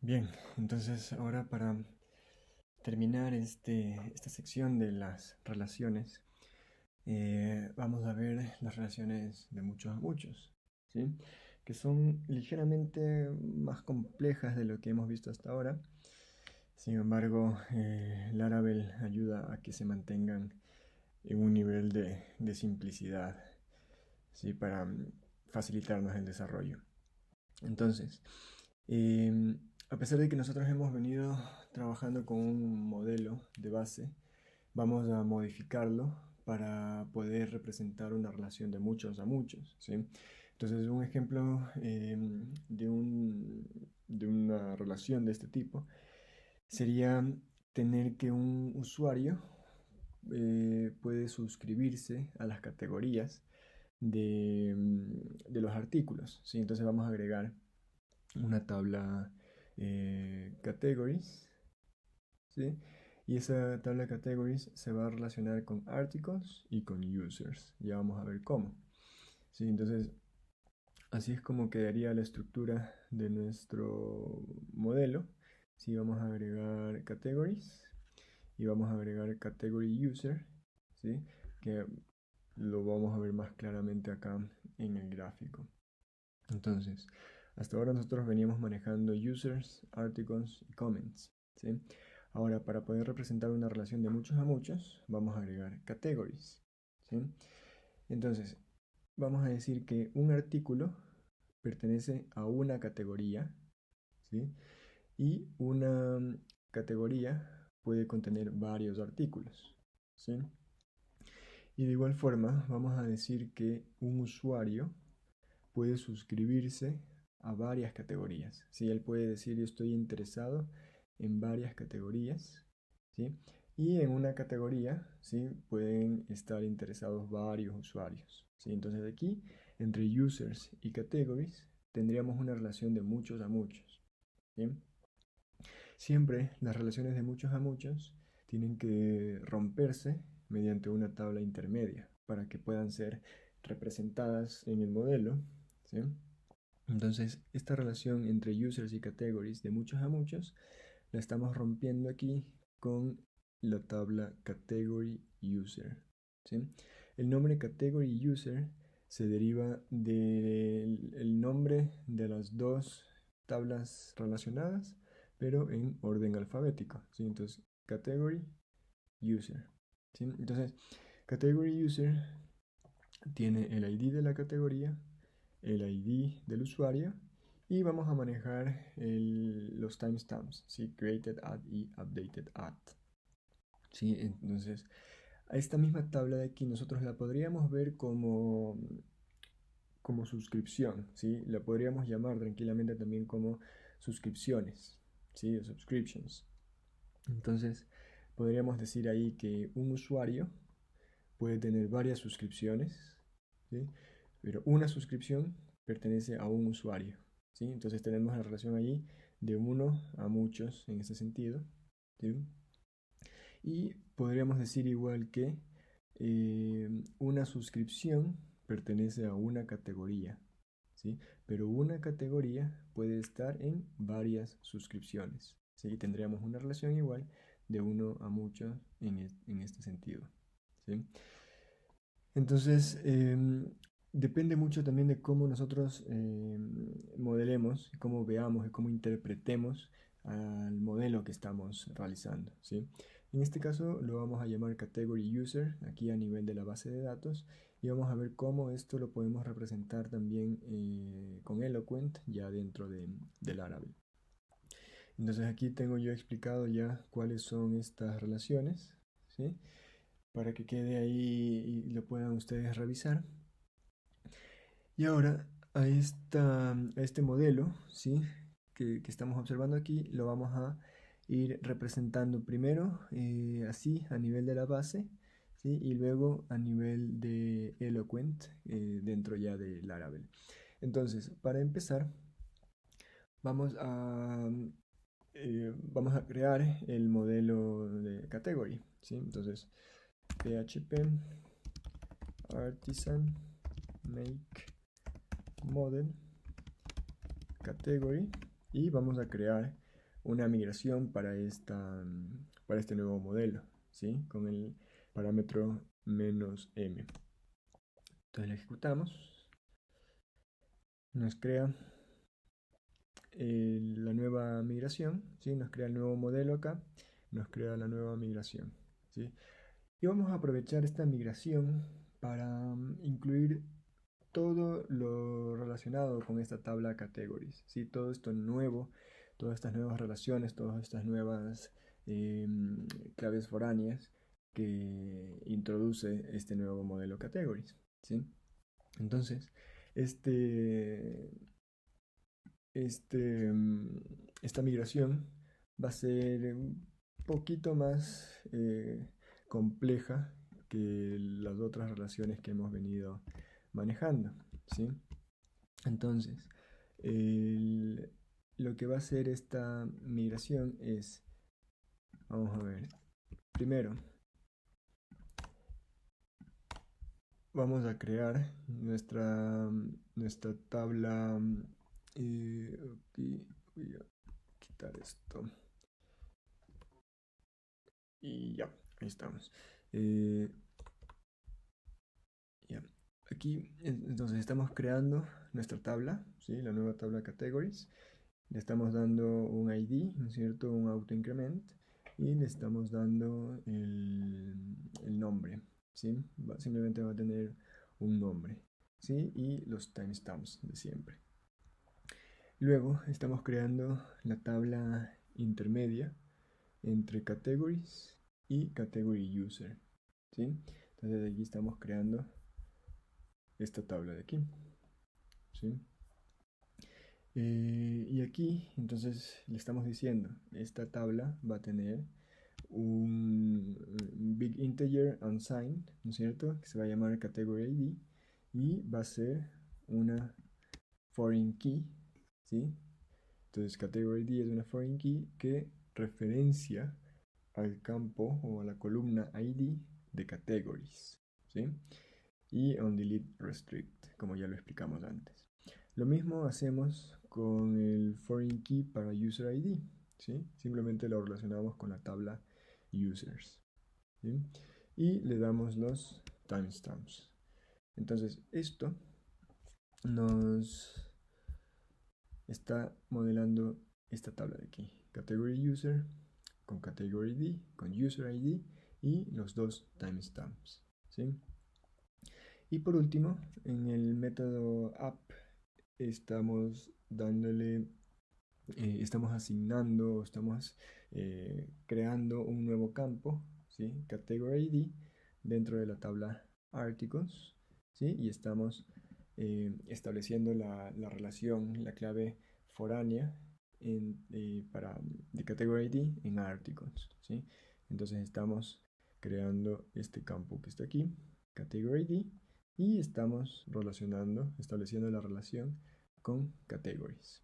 Bien, entonces ahora para terminar esta sección de las relaciones, vamos a ver las relaciones de muchos a muchos, ¿sí? Que son ligeramente más complejas de lo que hemos visto hasta ahora. Sin embargo, Laravel ayuda a que se mantengan en un nivel de simplicidad, ¿sí? Para facilitarnos el desarrollo. Entonces, a pesar de que nosotros hemos venido trabajando con un modelo de base, vamos a modificarlo para poder representar una relación de muchos a muchos, ¿sí? Entonces, un ejemplo de una relación de este tipo sería tener que un usuario puede suscribirse a las categorías de los artículos, ¿sí? Entonces vamos a agregar una tabla categories, ¿sí? Y esa tabla categories se va a relacionar con articles y con users. Ya vamos a ver cómo, ¿sí? Entonces, así es como quedaría la estructura de nuestro modelo. Sí, vamos a agregar categories y vamos a agregar category user, ¿sí? Que lo vamos a ver más claramente acá en el gráfico. Entonces, hasta ahora nosotros veníamos manejando users, articles y comments, ¿sí? Ahora, para poder representar una relación de muchos a muchos, vamos a agregar categories, ¿sí? Entonces, vamos a decir que un artículo pertenece a una categoría, ¿sí? Y una categoría puede contener varios artículos, ¿sí? Y de igual forma, vamos a decir que un usuario puede suscribirse a varias categorías. ¿Sí? Él puede decir yo estoy interesado en varias categorías, ¿sí? Y en una categoría, ¿sí? Pueden estar interesados varios usuarios, ¿sí? Entonces aquí, entre users y categories, tendríamos una relación de muchos a muchos, ¿sí? Siempre las relaciones de muchos a muchos tienen que romperse mediante una tabla intermedia para que puedan ser representadas en el modelo, ¿sí? Entonces, esta relación entre users y categories de muchos a muchos la estamos rompiendo aquí con la tabla category user, ¿sí? El nombre category user se deriva del nombre de las dos tablas relacionadas, pero en orden alfabético, ¿sí? Entonces, category user, ¿sí? Entonces, category user tiene el ID de la categoría, el ID del usuario y vamos a manejar los timestamps, ¿sí? Created at y updated at, ¿sí? Entonces, a esta misma tabla de aquí nosotros la podríamos ver como suscripción, ¿sí? La podríamos llamar tranquilamente también como suscripciones, ¿sí? O subscriptions. Entonces, podríamos decir ahí que un usuario puede tener varias suscripciones, ¿sí? Pero una suscripción pertenece a un usuario, ¿sí? Entonces tenemos la relación allí de uno a muchos en ese sentido, ¿sí? Y podríamos decir igual que una suscripción pertenece a una categoría, ¿sí? Pero una categoría puede estar en varias suscripciones, ¿sí? Tendríamos una relación igual de uno a muchos en este sentido, ¿sí? Entonces, depende mucho también de cómo nosotros modelemos, cómo veamos y cómo interpretemos al modelo que estamos realizando, ¿sí? En este caso lo vamos a llamar Category User, aquí a nivel de la base de datos, y vamos a ver cómo esto lo podemos representar también con Eloquent ya dentro del Laravel. Entonces aquí tengo yo explicado ya cuáles son estas relaciones, ¿sí? Para que quede ahí y lo puedan ustedes revisar. Y ahora a este modelo, ¿sí? que estamos observando aquí, lo vamos a ir representando primero así a nivel de la base, ¿sí? Y luego a nivel de Eloquent dentro ya de Laravel. Entonces, para empezar, vamos vamos a crear el modelo de category, ¿sí? Entonces, PHP artisan make model category y vamos a crear una migración para este nuevo modelo, ¿sí? Con el parámetro "-m". Entonces lo ejecutamos, nos crea la nueva migración, ¿sí? Nos crea el nuevo modelo acá, nos crea la nueva migración, ¿sí? Y vamos a aprovechar esta migración para incluir todo lo relacionado con esta tabla categories, ¿sí? Todo esto nuevo, todas estas nuevas relaciones, todas estas nuevas claves foráneas que introduce este nuevo modelo categories, ¿sí? Entonces, este, esta migración va a ser un poquito más compleja que las otras relaciones que hemos venido manejando, ¿sí? Entonces, lo que va a hacer esta migración es, vamos a ver, primero vamos a crear nuestra tabla. Aquí voy a quitar esto. Y ya, ahí estamos. Ya. Aquí entonces estamos creando nuestra tabla, ¿sí? La nueva tabla categories. Le estamos dando un ID, ¿no es cierto? Un autoincrement. Y le estamos dando el nombre, ¿sí? Simplemente va a tener un nombre, ¿sí? Y los timestamps de siempre. Luego estamos creando la tabla intermedia entre categories y category user, ¿sí? Entonces aquí estamos creando esta tabla de aquí, ¿sí? Y aquí entonces le estamos diciendo, esta tabla va a tener un big integer unsigned, ¿no es cierto? Que se va a llamar category ID y va a ser una foreign key, ¿sí? Entonces category ID es una foreign key que referencia al campo o a la columna ID de categories, ¿sí? Y onDelete restrict, como ya lo explicamos antes. Lo mismo hacemos con el foreign key para user ID, ¿sí? Simplemente lo relacionamos con la tabla users, ¿sí? Y le damos los timestamps. Entonces esto nos está modelando esta tabla de aquí, category user con category ID, con user ID y los dos timestamps, ¿sí? Y por último, en el método app estamos dándole, estamos asignando, estamos creando un nuevo campo, ¿sí? Category ID dentro de la tabla articles, ¿sí? Y estamos estableciendo la relación, la clave foránea de category ID en articles, ¿sí? Entonces estamos creando este campo que está aquí, category ID, y estamos estableciendo la relación con categories,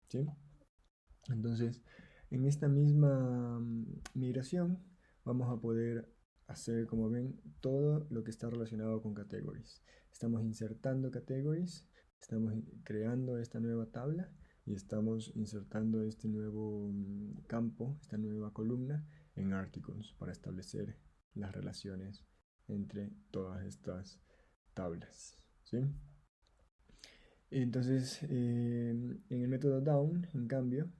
¿sí? Entonces, en esta misma migración vamos a poder hacer, como ven, todo lo que está relacionado con categories. Estamos insertando categories, estamos creando esta nueva tabla y estamos insertando este nuevo campo, esta nueva columna en articles para establecer las relaciones entre todas estas tablas, ¿sí? Entonces, en el método down, en cambio,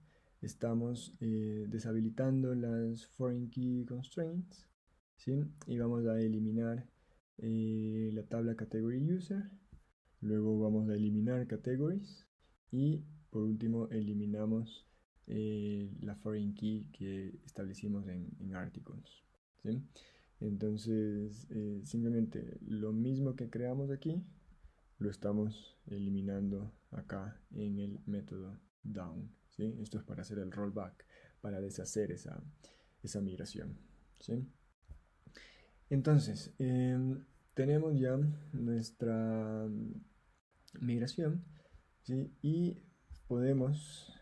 estamos deshabilitando las foreign key constraints, ¿sí? Y vamos a eliminar la tabla category user, luego vamos a eliminar categories y por último eliminamos la foreign key que establecimos en articles, ¿sí? Entonces, simplemente lo mismo que creamos aquí lo estamos eliminando acá en el método down, ¿sí? Esto es para hacer el rollback, para deshacer esa migración, ¿sí? Entonces, tenemos ya nuestra migración, ¿sí? Y podemos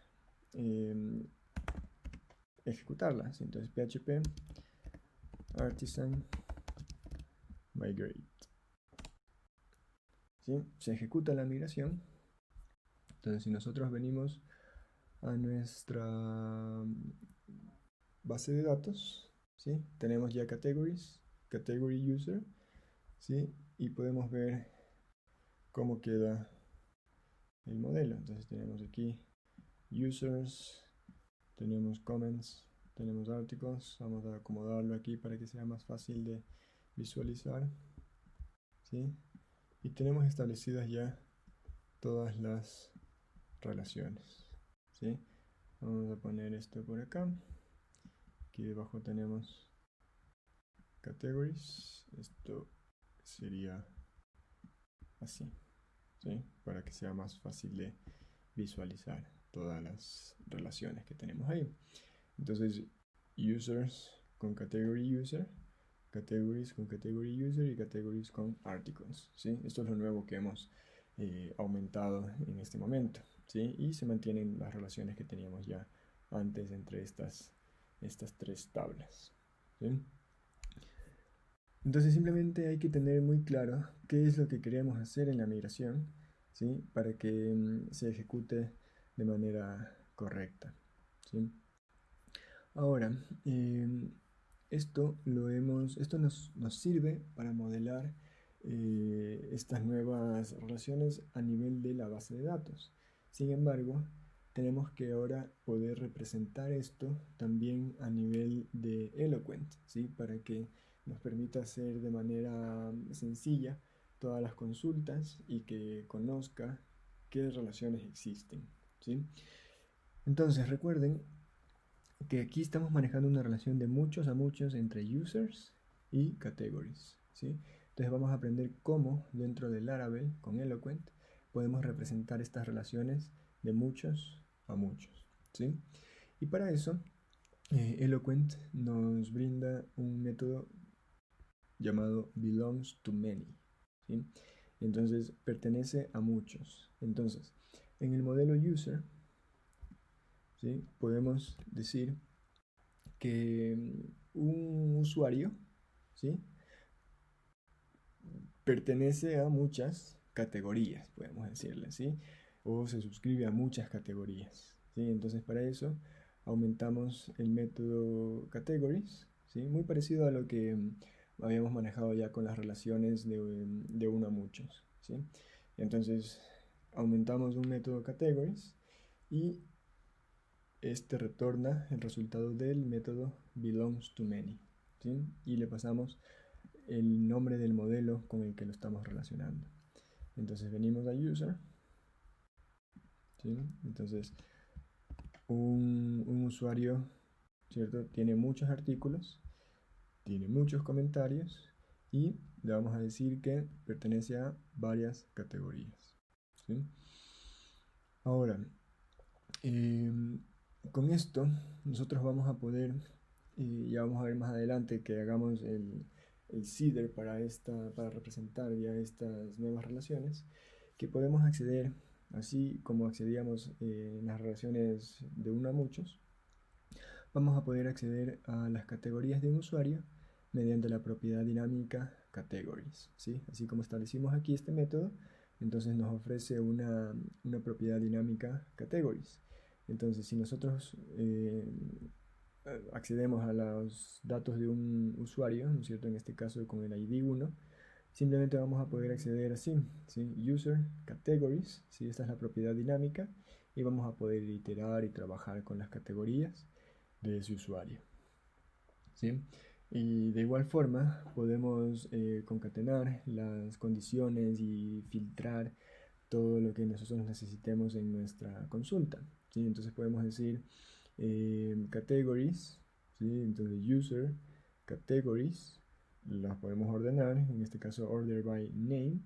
ejecutarla, ¿sí? Entonces php artisan migrate, ¿sí? Se ejecuta la migración. Entonces si nosotros venimos a nuestra base de datos, ¿sí? Tenemos ya categories, category user, ¿sí? Y podemos ver cómo queda el modelo. Entonces tenemos aquí users, tenemos comments, tenemos articles. Vamos a acomodarlo aquí para que sea más fácil de visualizar, ¿sí? Y tenemos establecidas ya todas las relaciones, ¿sí? Vamos a poner esto por acá. Aquí debajo tenemos categories. Esto sería así, ¿sí? Para que sea más fácil de visualizar todas las relaciones que tenemos ahí. Entonces, users con category user, categories con category user y categories con articles, ¿sí? Esto es lo nuevo que hemos aumentado en este momento, ¿sí? Y se mantienen las relaciones que teníamos ya antes entre estas tres tablas, ¿sí? Entonces simplemente hay que tener muy claro qué es lo que queremos hacer en la migración, ¿sí? Para que se ejecute de manera correcta, ¿sí? Ahora, esto nos sirve para modelar estas nuevas relaciones a nivel de la base de datos. Sin embargo, tenemos que ahora poder representar esto también a nivel de Eloquent, ¿sí? Para que nos permita hacer de manera sencilla todas las consultas y que conozca qué relaciones existen, ¿sí? Entonces, recuerden que aquí estamos manejando una relación de muchos a muchos entre users y categories, ¿sí? Entonces vamos a aprender cómo dentro del Laravel con Eloquent podemos representar estas relaciones de muchos a muchos, ¿sí? Y para eso Eloquent nos brinda un método llamado belongs to many, ¿sí? Entonces pertenece a muchos. Entonces en el modelo user, ¿sí? Podemos decir que un usuario, ¿sí? Pertenece a muchas categorías, podemos decirle, ¿sí? O se suscribe a muchas categorías, ¿sí? Entonces para eso aumentamos el método categories, ¿sí? Muy parecido a lo que habíamos manejado ya con las relaciones de uno a muchos, ¿sí? Entonces aumentamos un método categories y este retorna el resultado del método belongs to many, ¿sí? Y le pasamos el nombre del modelo con el que lo estamos relacionando. Entonces venimos a user, ¿sí? Entonces un usuario, ¿cierto? Tiene muchos artículos, tiene muchos comentarios y le vamos a decir que pertenece a varias categorías, ¿sí? Ahora, con esto nosotros vamos a poder, ya vamos a ver más adelante que hagamos el seeder para representar ya estas nuevas relaciones, que podemos acceder, así como accedíamos en las relaciones de uno a muchos, vamos a poder acceder a las categorías de un usuario mediante la propiedad dinámica categories, ¿sí? Así como establecimos aquí este método, entonces nos ofrece una propiedad dinámica categories. Entonces, si nosotros accedemos a los datos de un usuario, ¿no es cierto? En este caso con el ID 1, simplemente vamos a poder acceder así, ¿sí? User categories, ¿sí? Esta es la propiedad dinámica y vamos a poder iterar y trabajar con las categorías de ese usuario, ¿sí? Y de igual forma podemos concatenar las condiciones y filtrar todo lo que nosotros necesitemos en nuestra consulta, ¿sí? Entonces podemos decir categories, ¿sí? Entonces user categories las podemos ordenar, en este caso order by name,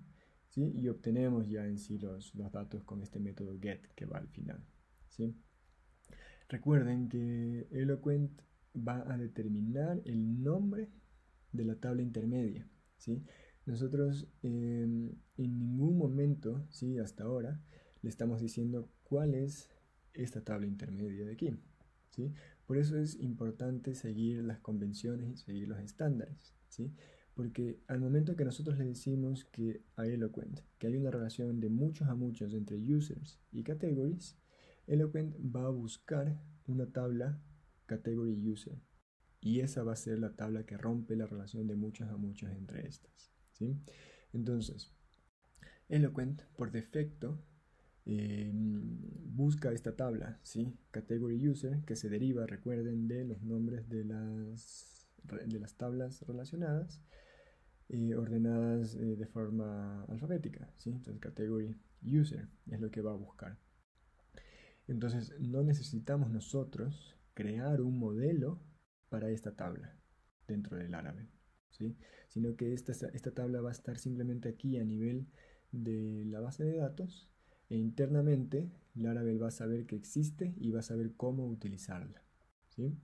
¿sí? Y obtenemos ya en sí los datos con este método get que va al final, ¿sí? Recuerden que Eloquent va a determinar el nombre de la tabla intermedia, ¿sí? Nosotros en ningún momento, ¿sí? Hasta ahora, le estamos diciendo cuál es esta tabla intermedia de aquí, ¿sí? Por eso es importante seguir las convenciones y seguir los estándares, ¿sí? Porque al momento que nosotros le decimos que a Eloquent, que hay una relación de muchos a muchos entre users y categories, Eloquent va a buscar una tabla category user y esa va a ser la tabla que rompe la relación de muchos a muchos entre estas, ¿sí? Entonces, Eloquent por defecto busca esta tabla, ¿sí? Category user, que se deriva, recuerden, de los nombres de las tablas relacionadas ordenadas de forma alfabética, ¿sí? Entonces category user es lo que va a buscar. Entonces no necesitamos nosotros crear un modelo para esta tabla dentro del Laravel, ¿sí? Sino que esta tabla va a estar simplemente aquí a nivel de la base de datos e internamente Laravel va a saber que existe y va a saber cómo utilizarla, ¿sí?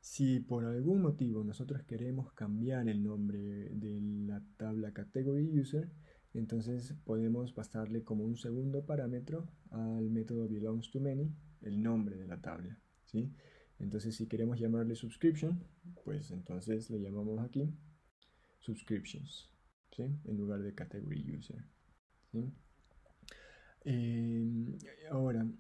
Si por algún motivo nosotros queremos cambiar el nombre de la tabla category user, entonces podemos pasarle como un segundo parámetro al método belongs to many el nombre de la tabla, ¿sí? Entonces si queremos llamarle subscription, pues entonces le llamamos aquí subscriptions, ¿sí? En lugar de category user, ¿sí? Ahora,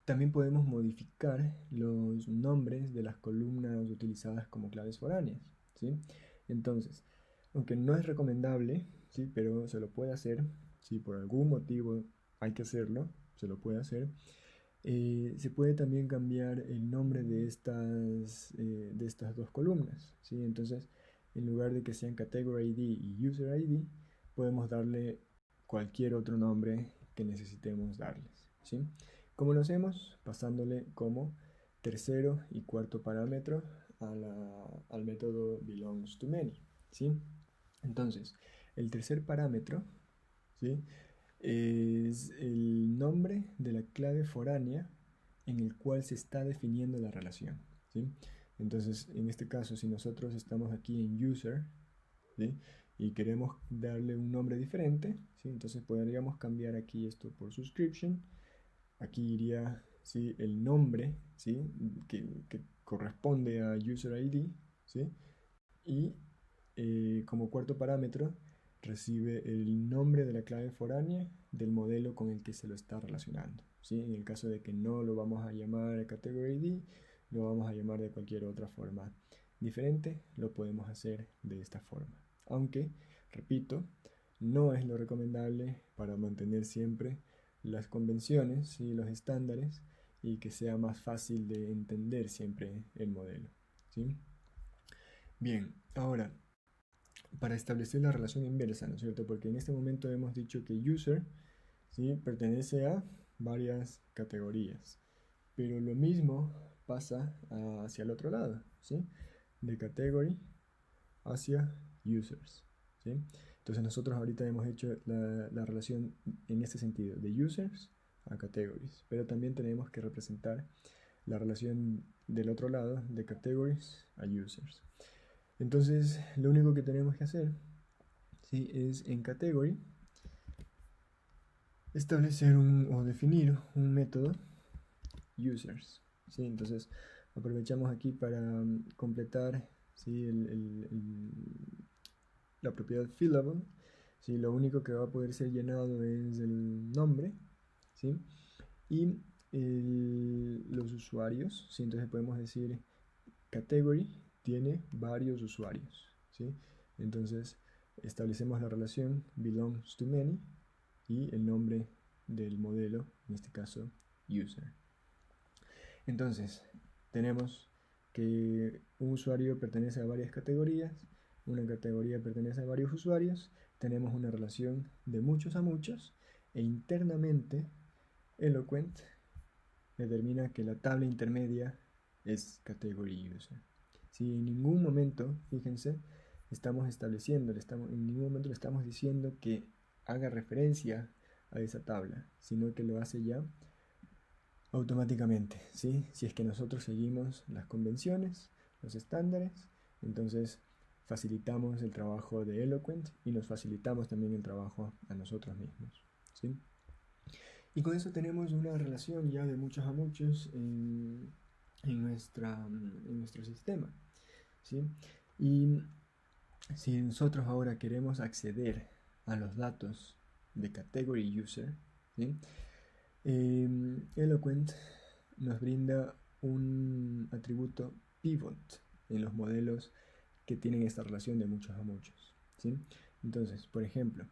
también podemos modificar los nombres de las columnas utilizadas como claves foráneas, ¿sí? Entonces, aunque no es recomendable, ¿sí? Pero se lo puede hacer, si por algún motivo hay que hacerlo, se lo puede hacer. Se puede también cambiar el nombre de estas dos columnas, ¿sí? Entonces, en lugar de que sean Category ID y User ID, podemos darle cualquier otro nombre que necesitemos darles, ¿sí? ¿Cómo lo hacemos? Pasándole como tercero y cuarto parámetro al método belongs to many, ¿sí? Entonces, el tercer parámetro, ¿sí? Es el nombre de la clave foránea en el cual se está definiendo la relación, ¿sí? Entonces, en este caso, si nosotros estamos aquí en user, ¿sí? Y queremos darle un nombre diferente, ¿sí? Entonces podríamos cambiar aquí esto por subscription. Aquí iría, ¿sí? El nombre, ¿sí? que corresponde a user ID, ¿sí? Y como cuarto parámetro recibe el nombre de la clave foránea del modelo con el que se lo está relacionando, ¿sí? En el caso de que no lo vamos a llamar category ID, lo vamos a llamar de cualquier otra forma diferente, lo podemos hacer de esta forma. Aunque, repito, no es lo recomendable para mantener siempre las convenciones y los estándares y que sea más fácil de entender siempre el modelo, ¿sí? Bien, ahora para establecer la relación inversa, ¿no es cierto? Porque en este momento hemos dicho que user, ¿sí? Pertenece a varias categorías, pero lo mismo pasa hacia el otro lado, ¿sí? De category hacia users, ¿sí? Entonces nosotros ahorita hemos hecho la relación en este sentido, de users a categories, pero también tenemos que representar la relación del otro lado, de categories a users. Entonces, lo único que tenemos que hacer, ¿sí? Es en category establecer o definir un método users, ¿sí? Entonces, aprovechamos aquí para completar, ¿sí? La propiedad fillable, ¿sí? Lo único que va a poder ser llenado es el nombre, ¿sí? Y los usuarios, ¿sí? Entonces podemos decir category tiene varios usuarios, ¿sí? Entonces establecemos la relación belongs to many y el nombre del modelo, en este caso user. Entonces tenemos que un usuario pertenece a varias categorías, una categoría pertenece a varios usuarios, tenemos una relación de muchos a muchos e internamente Eloquent determina que la tabla intermedia es category user. Si en ningún momento, fíjense, estamos estableciendo, en ningún momento le estamos diciendo que haga referencia a esa tabla, sino que lo hace ya automáticamente, ¿sí? Si es que nosotros seguimos las convenciones, los estándares, entonces facilitamos el trabajo de Eloquent y nos facilitamos también el trabajo a nosotros mismos, ¿sí? Y con eso tenemos una relación ya de muchos a muchos en nuestro sistema, ¿sí? Y si nosotros ahora queremos acceder a los datos de category user, ¿sí? Eloquent nos brinda un atributo pivot en los modelos que tienen esta relación de muchos a muchos, ¿sí? Entonces, por ejemplo,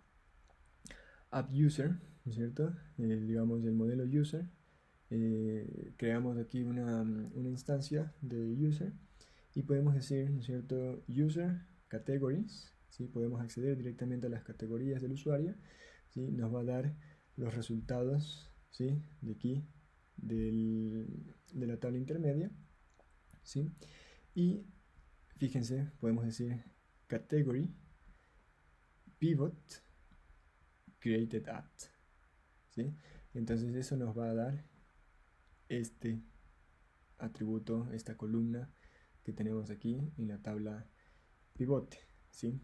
AppUser, ¿no es cierto? Digamos el modelo user, creamos aquí una instancia de user y podemos decir, ¿no es cierto? User categories, ¿sí? Podemos acceder directamente a las categorías del usuario, ¿sí? Nos va a dar los resultados, ¿sí? De aquí, de la tabla intermedia, ¿sí? Y fíjense, podemos decir category pivot created at, ¿sí? Entonces eso nos va a dar este atributo, esta columna que tenemos aquí en la tabla pivote, ¿sí?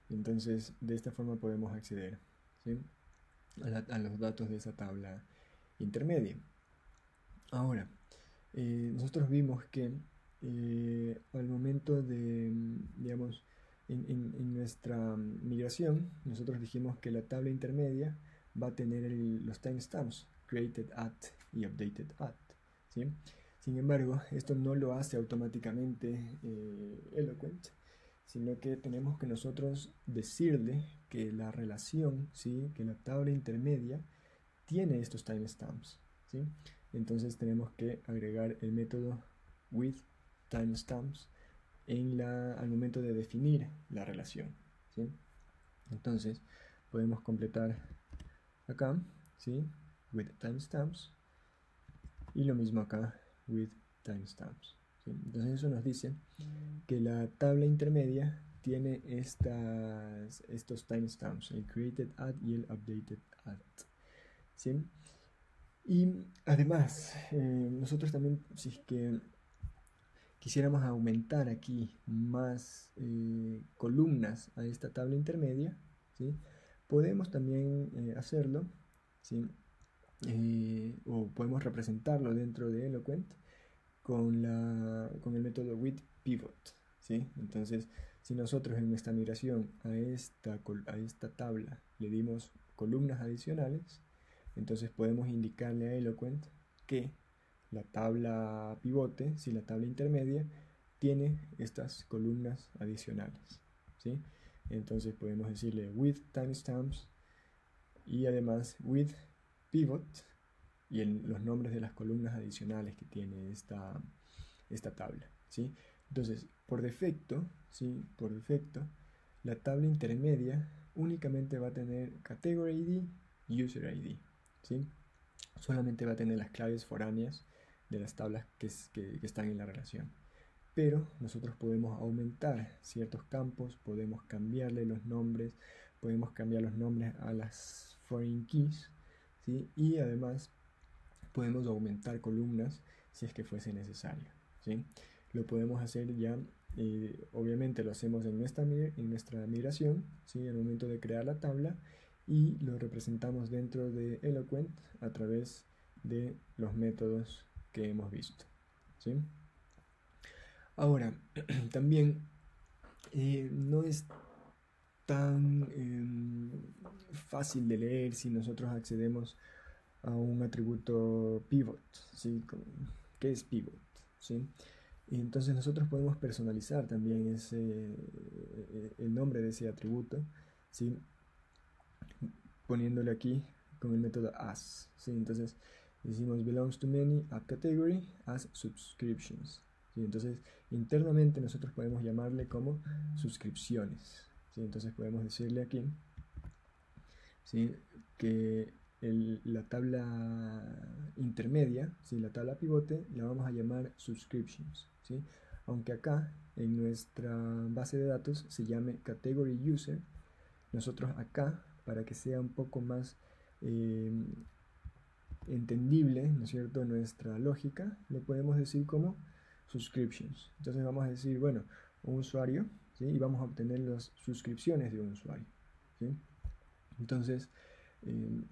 Entonces de esta forma podemos acceder, ¿sí? a los datos de esa tabla intermedia. Ahora, nosotros vimos que al momento de, digamos, en nuestra migración, nosotros dijimos que la tabla intermedia va a tener los timestamps created at y updated at, ¿sí? Sin embargo, esto no lo hace automáticamente Eloquent, sino que tenemos que nosotros decirle que la relación, ¿sí? Que la tabla intermedia tiene estos timestamps, ¿sí? Entonces tenemos que agregar el método with timestamps al momento de definir la relación, ¿sí? Entonces podemos completar acá, ¿sí? With timestamps y lo mismo acá with timestamps, ¿sí? Entonces eso nos dice que la tabla intermedia tiene estos timestamps, el created at y el updated at, ¿sí? Y además, nosotros también, si es que quisiéramos aumentar aquí más columnas a esta tabla intermedia, ¿sí? Podemos también hacerlo, ¿sí? O podemos representarlo dentro de Eloquent con el método with pivot, ¿sí? Entonces, si nosotros en nuestra migración a esta tabla le dimos columnas adicionales, entonces podemos indicarle a Eloquent que la tabla pivote, si la tabla intermedia, tiene estas columnas adicionales, ¿sí? Entonces podemos decirle with timestamps y además with pivot y los nombres de las columnas adicionales que tiene esta tabla, ¿sí? Entonces, por defecto, ¿sí? Por defecto, la tabla intermedia únicamente va a tener category ID y user ID, ¿sí? Solamente va a tener las claves foráneas de las tablas que están en la relación. Pero nosotros podemos aumentar ciertos campos, podemos cambiarle los nombres, podemos cambiar los nombres a las foreign keys, ¿sí? Y además podemos aumentar columnas si es que fuese necesario, ¿sí? Lo podemos hacer ya, obviamente lo hacemos en nuestra migración, ¿sí? Al momento de crear la tabla, y lo representamos dentro de Eloquent a través de los métodos que hemos visto, ¿sí? Ahora, también no es tan fácil de leer si nosotros accedemos a un atributo pivot, ¿sí? ¿Qué es pivot? ¿Sí? Y entonces nosotros podemos personalizar también el nombre de ese atributo, ¿sí? Poniéndole aquí con el método as, ¿sí? Entonces decimos belongs to many app category as subscriptions, ¿sí? Entonces internamente nosotros podemos llamarle como suscripciones, ¿sí? Entonces podemos decirle aquí, ¿sí? Que la tabla intermedia, ¿sí? La tabla pivote, la vamos a llamar subscriptions, ¿sí? Aunque acá en nuestra base de datos se llame category user, nosotros acá, para que sea un poco más entendible, ¿no es cierto?, nuestra lógica, le podemos decir como subscriptions. Entonces vamos a decir, bueno, un usuario, ¿sí? Y vamos a obtener las suscripciones de un usuario, ¿sí? Entonces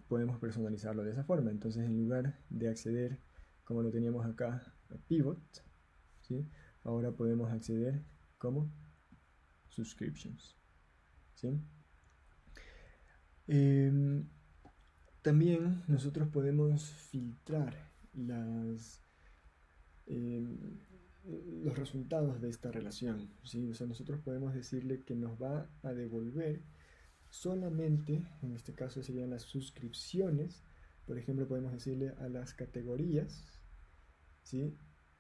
podemos personalizarlo de esa forma. Entonces en lugar de acceder como lo teníamos acá a pivot, ¿sí? Ahora podemos acceder como subscriptions, ¿sí? También nosotros podemos filtrar las, eh, los resultados de esta relación, ¿sí? O sea, nosotros podemos decirle que nos va a devolver solamente, en este caso serían las suscripciones. Por ejemplo, podemos decirle a las categorías, ¿sí?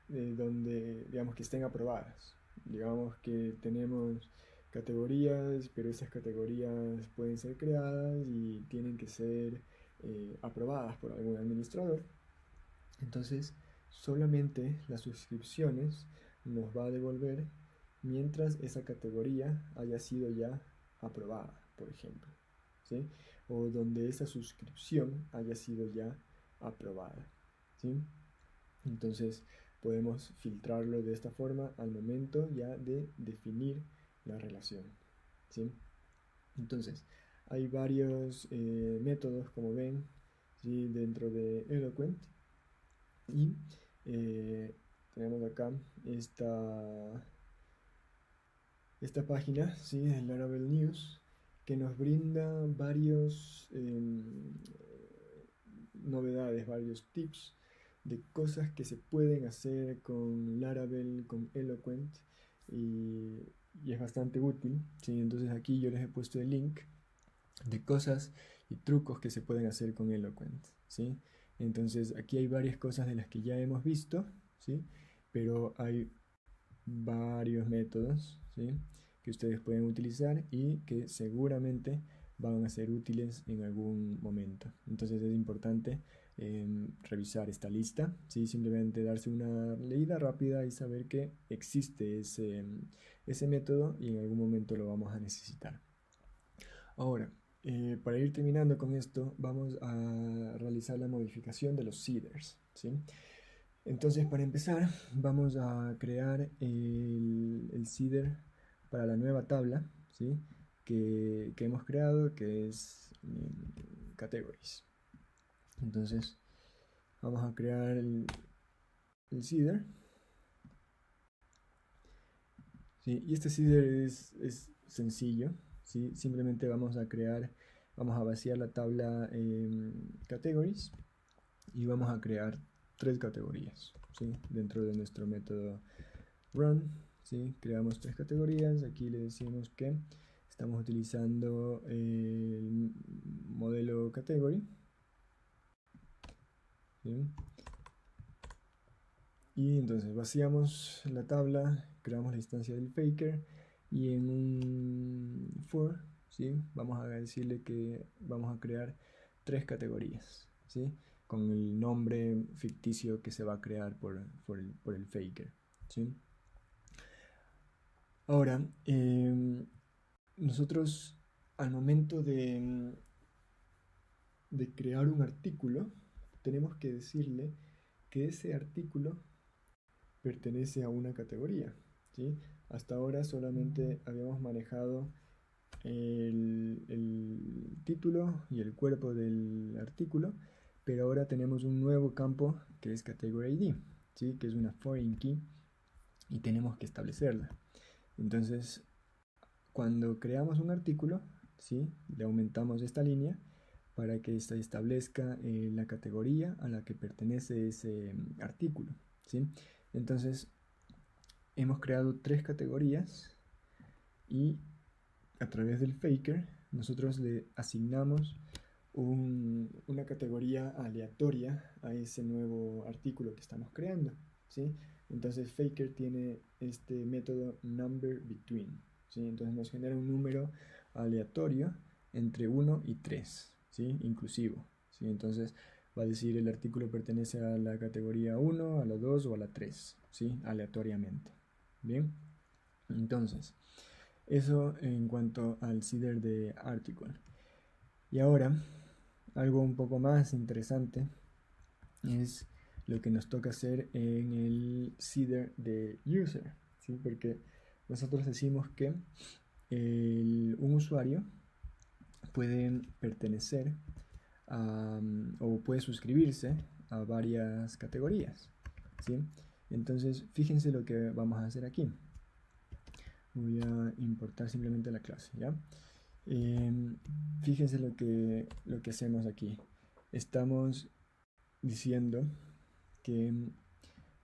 Donde, digamos, que estén aprobadas. Digamos que tenemos categorías, pero esas categorías pueden ser creadas y tienen que ser aprobadas por algún administrador. Entonces, solamente las suscripciones nos va a devolver mientras esa categoría haya sido ya aprobada, por ejemplo, ¿sí? O donde esa suscripción haya sido ya aprobada, ¿sí? Entonces, podemos filtrarlo de esta forma al momento ya de definir la relación, ¿sí? Entonces, hay varios métodos, como ven, ¿sí? Dentro de Eloquent. Y tenemos acá esta página, ¿sí? El Laravel News, que nos brinda varios novedades, varios tips de cosas que se pueden hacer con Laravel, con Eloquent, y, y es bastante útil, ¿sí? Entonces aquí yo les he puesto el link de cosas y trucos que se pueden hacer con Eloquent, ¿sí? Entonces aquí hay varias cosas de las que ya hemos visto, ¿sí? Pero hay varios métodos, ¿sí? Que ustedes pueden utilizar y que seguramente van a ser útiles en algún momento. Entonces es importante revisar esta lista, ¿sí? Simplemente darse una leída rápida y saber que existe ese método y en algún momento lo vamos a necesitar. Ahora, para ir terminando con esto, vamos a realizar la modificación de los seeders, ¿sí? Entonces, para empezar, vamos a crear el seeder para la nueva tabla, ¿sí? Que hemos creado, que es categories. Entonces, vamos a crear el seeder, ¿sí? Y este seeder es sencillo, ¿sí? Simplemente vamos a vaciar la tabla categories y vamos a crear 3 categorías, ¿sí? Dentro de nuestro método run, ¿sí? Creamos 3 categorías. Aquí le decimos que estamos utilizando el modelo category, ¿sí? Y entonces vaciamos la tabla, creamos la instancia del faker y en un for, ¿sí? Vamos a decirle que vamos a crear 3 categorías, ¿sí? Con el nombre ficticio que se va a crear por el faker, ¿sí? Ahora, nosotros al momento de crear un artículo, tenemos que decirle que ese artículo pertenece a una categoría, ¿sí? Hasta ahora solamente habíamos manejado el título y el cuerpo del artículo, pero ahora tenemos un nuevo campo que es Category ID, ¿sí? Que es una foreign key y tenemos que establecerla. Entonces, cuando creamos un artículo, ¿sí? Le aumentamos esta línea para que se establezca la categoría a la que pertenece ese artículo, ¿sí? Entonces, hemos creado 3 categorías y a través del faker nosotros le asignamos una categoría aleatoria a ese nuevo artículo que estamos creando, ¿sí? Entonces faker tiene este método number between, ¿sí? Entonces nos genera un número aleatorio entre 1 y 3, ¿sí? Inclusivo, ¿sí? Entonces va a decir el artículo pertenece a la categoría 1, a la 2 o a la 3, ¿sí? Aleatoriamente. Bien, entonces eso en cuanto al seeder de article. Y ahora, algo un poco más interesante es lo que nos toca hacer en el seeder de user, ¿sí? Porque nosotros decimos que un usuario puede pertenecer o puede suscribirse a varias categorías, ¿sí? Entonces, fíjense lo que vamos a hacer aquí. Voy a importar simplemente la clase, ¿ya? Fíjense lo que hacemos aquí. estamos diciendo que,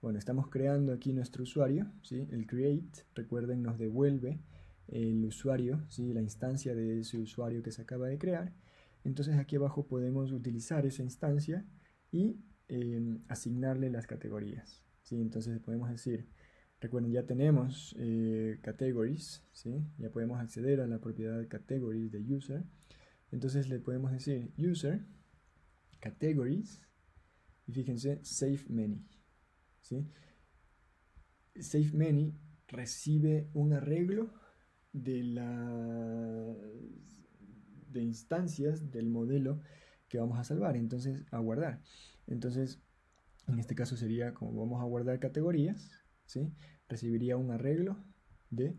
bueno, estamos creando aquí nuestro usuario, ¿sí? El create, recuerden, nos devuelve el usuario, ¿sí? La instancia de ese usuario que se acaba de crear. Entonces aquí abajo podemos utilizar esa instancia y asignarle las categorías, ¿sí? Entonces podemos decir, recuerden, ya tenemos categories, ¿sí? Ya podemos acceder a la propiedad de categories de user. Entonces le podemos decir user categories y fíjense save many, ¿sí? Save many recibe un arreglo de instancias del modelo que vamos a salvar, entonces a guardar. Entonces, en este caso sería como vamos a guardar categorías, ¿sí? Recibiría un arreglo de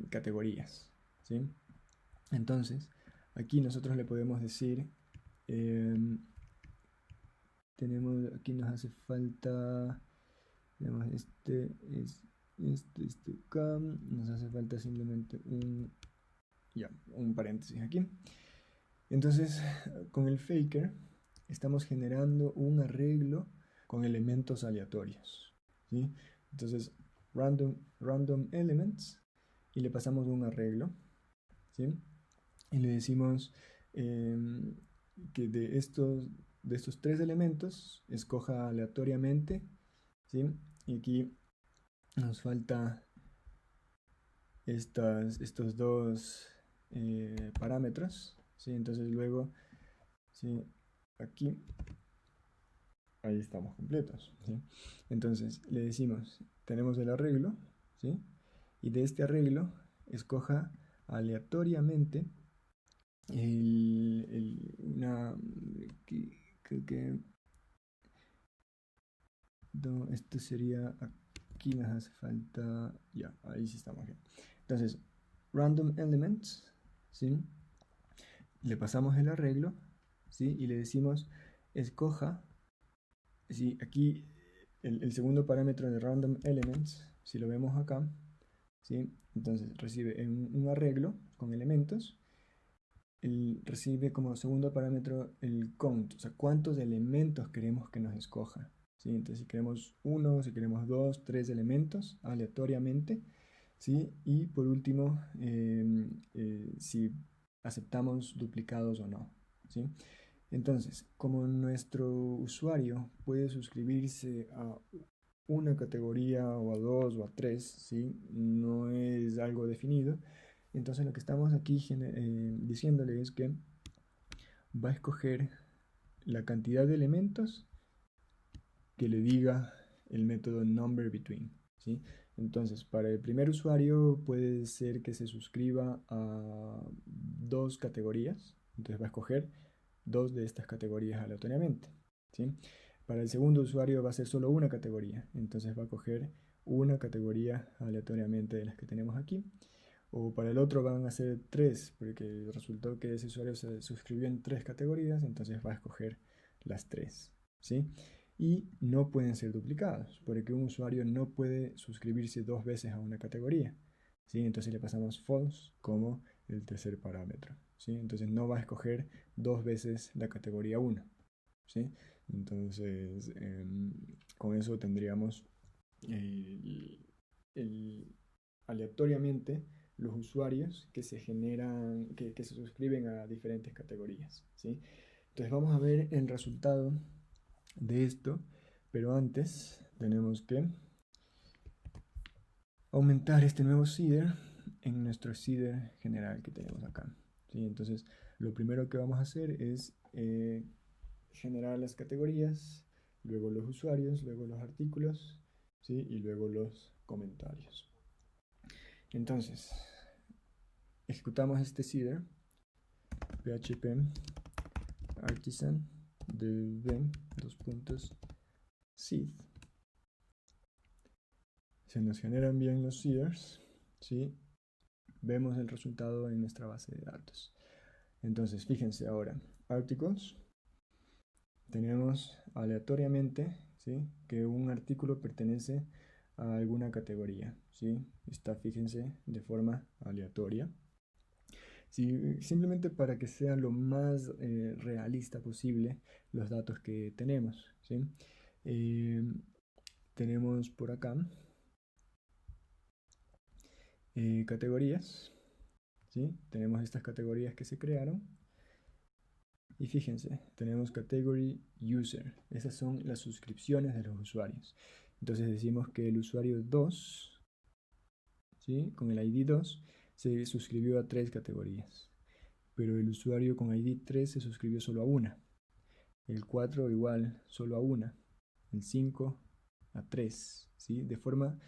categorías, ¿sí? Entonces, aquí nosotros le podemos decir, aquí nos hace falta, digamos, este acá, nos hace falta simplemente un paréntesis aquí. Entonces, con el faker estamos generando un arreglo con elementos aleatorios, ¿sí? Entonces, random elements y le pasamos un arreglo, ¿sí? Y le decimos que de estos tres elementos escoja aleatoriamente, ¿sí? Y aquí nos falta estos dos parámetros, ¿sí? Entonces luego, ¿sí? Aquí, ahí estamos completos, ¿sí? Entonces le decimos, tenemos el arreglo, ¿sí? Y de este arreglo escoja aleatoriamente creo que no, esto sería, aquí nos hace falta, ya, ahí sí estamos bien. Entonces, random elements, ¿sí? Le pasamos el arreglo, ¿sí? Y le decimos, escoja, ¿sí? Aquí el segundo parámetro de random elements, si lo vemos acá, ¿sí? Entonces recibe un arreglo con elementos, recibe como segundo parámetro el count, o sea, cuántos elementos queremos que nos escoja, ¿sí? Entonces si queremos uno, si queremos dos, tres elementos aleatoriamente, ¿sí? Y por último, si aceptamos duplicados o no, ¿sí? Entonces, como nuestro usuario puede suscribirse a una categoría o a dos o a tres, ¿sí? No es algo definido. Entonces lo que estamos aquí diciéndole es que va a escoger la cantidad de elementos que le diga el método numberBetween, ¿sí? Entonces, para el primer usuario puede ser que se suscriba a dos categorías, entonces va a escoger dos de estas categorías aleatoriamente, ¿sí? Para el segundo usuario va a ser solo una categoría, entonces va a coger una categoría aleatoriamente de las que tenemos aquí. O para el otro van a ser tres, porque resultó que ese usuario se suscribió en tres categorías, entonces va a escoger las tres, ¿sí? Y no pueden ser duplicados, porque un usuario no puede suscribirse dos veces a una categoría, ¿sí? Entonces le pasamos false como el tercer parámetro, ¿sí? Entonces no va a escoger dos veces la categoría 1, ¿sí? Entonces con eso tendríamos aleatoriamente los usuarios que se generan, que se suscriben a diferentes categorías, ¿sí? Entonces vamos a ver el resultado de esto, pero antes tenemos que aumentar este nuevo seeder en nuestro seeder general que tenemos acá, ¿sí? Entonces lo primero que vamos a hacer es generar las categorías, luego los usuarios, luego los artículos, ¿sí? Y luego los comentarios. Entonces, ejecutamos este seeder, php artisan de seed. Se nos generan bien los seeders, ¿sí? Vemos el resultado en nuestra base de datos. Entonces, fíjense ahora, articles, tenemos aleatoriamente, ¿sí? Que un artículo pertenece a alguna categoría, ¿sí? Está, fíjense, de forma aleatoria. ¿sí? Simplemente para que sea lo más realista posible los datos que tenemos, ¿sí? Eh, tenemos por acá categorías, ¿sí? Tenemos estas categorías que se crearon. Y fíjense, tenemos category user. Esas son las suscripciones de los usuarios. Entonces decimos que el usuario 2, ¿sí? Con el ID 2 se suscribió a 3 categorías. Pero el usuario con ID 3 se suscribió solo a una. El 4 igual, solo a una. El 5 a 3, ¿sí? De forma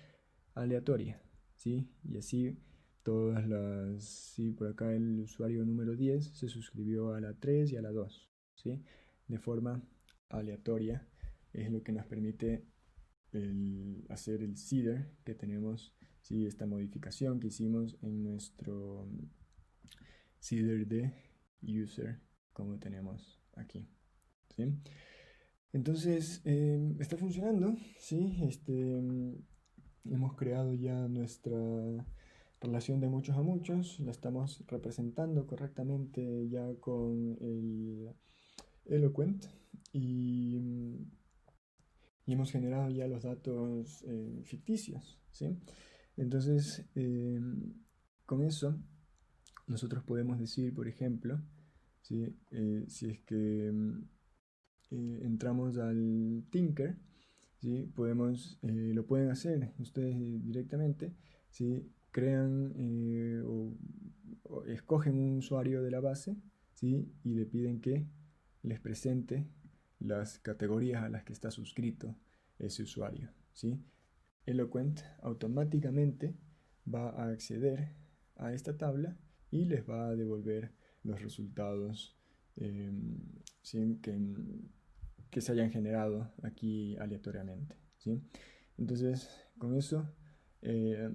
aleatoria, ¿sí? Y así todas las, ¿sí? Por acá el usuario número 10 se suscribió a la 3 y a la 2, ¿sí? De forma aleatoria es lo que nos permite hacer el seeder que tenemos, ¿sí? Esta modificación que hicimos en nuestro seeder de user como tenemos aquí, ¿sí? Entonces, está funcionando, ¿sí? Hemos creado ya nuestra relación de muchos a muchos, la estamos representando correctamente ya con el Eloquent y, y hemos generado ya los datos ficticios, ¿sí? Entonces, con eso, nosotros podemos decir, por ejemplo, ¿sí? Si es que entramos al Tinker, ¿sí? Lo pueden hacer ustedes directamente, ¿sí? Crean o escogen un usuario de la base, ¿sí? Y le piden que les presente las categorías a las que está suscrito ese usuario, ¿sí? Eloquent automáticamente va a acceder a esta tabla y les va a devolver los resultados eh, ¿sí? que se hayan generado aquí aleatoriamente, ¿sí? Entonces, con eso eh,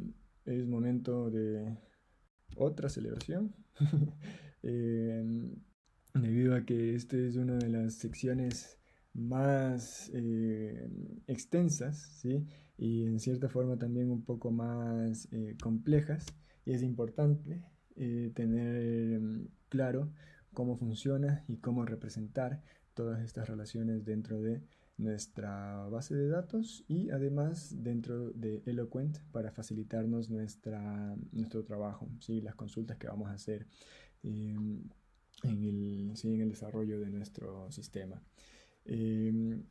es momento de otra celebración. eh, Debido a que esta es una de las secciones más extensas, ¿sí? Y en cierta forma también un poco más complejas, y es importante tener claro cómo funciona y cómo representar todas estas relaciones dentro de nuestra base de datos y además dentro de Eloquent para facilitarnos nuestro trabajo, ¿sí? Las consultas que vamos a hacer eh, sí, en el desarrollo de nuestro sistema. Eh,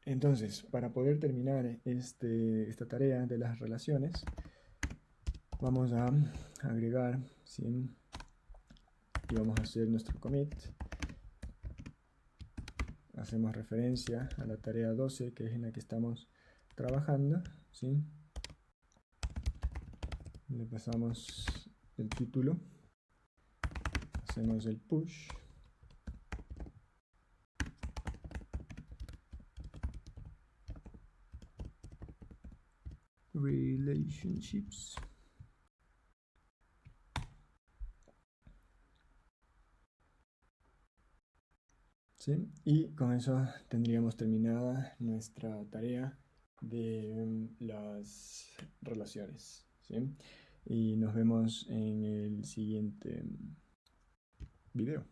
entonces, para poder terminar esta tarea de las relaciones, vamos a agregar, ¿sí? Y vamos a hacer nuestro commit. Hacemos referencia a la tarea 12, que es en la que estamos trabajando, ¿sí? Le pasamos el título, hacemos el push, relationships, ¿sí? Y con eso tendríamos terminada nuestra tarea de las relaciones, ¿sí? Y nos vemos en el siguiente video.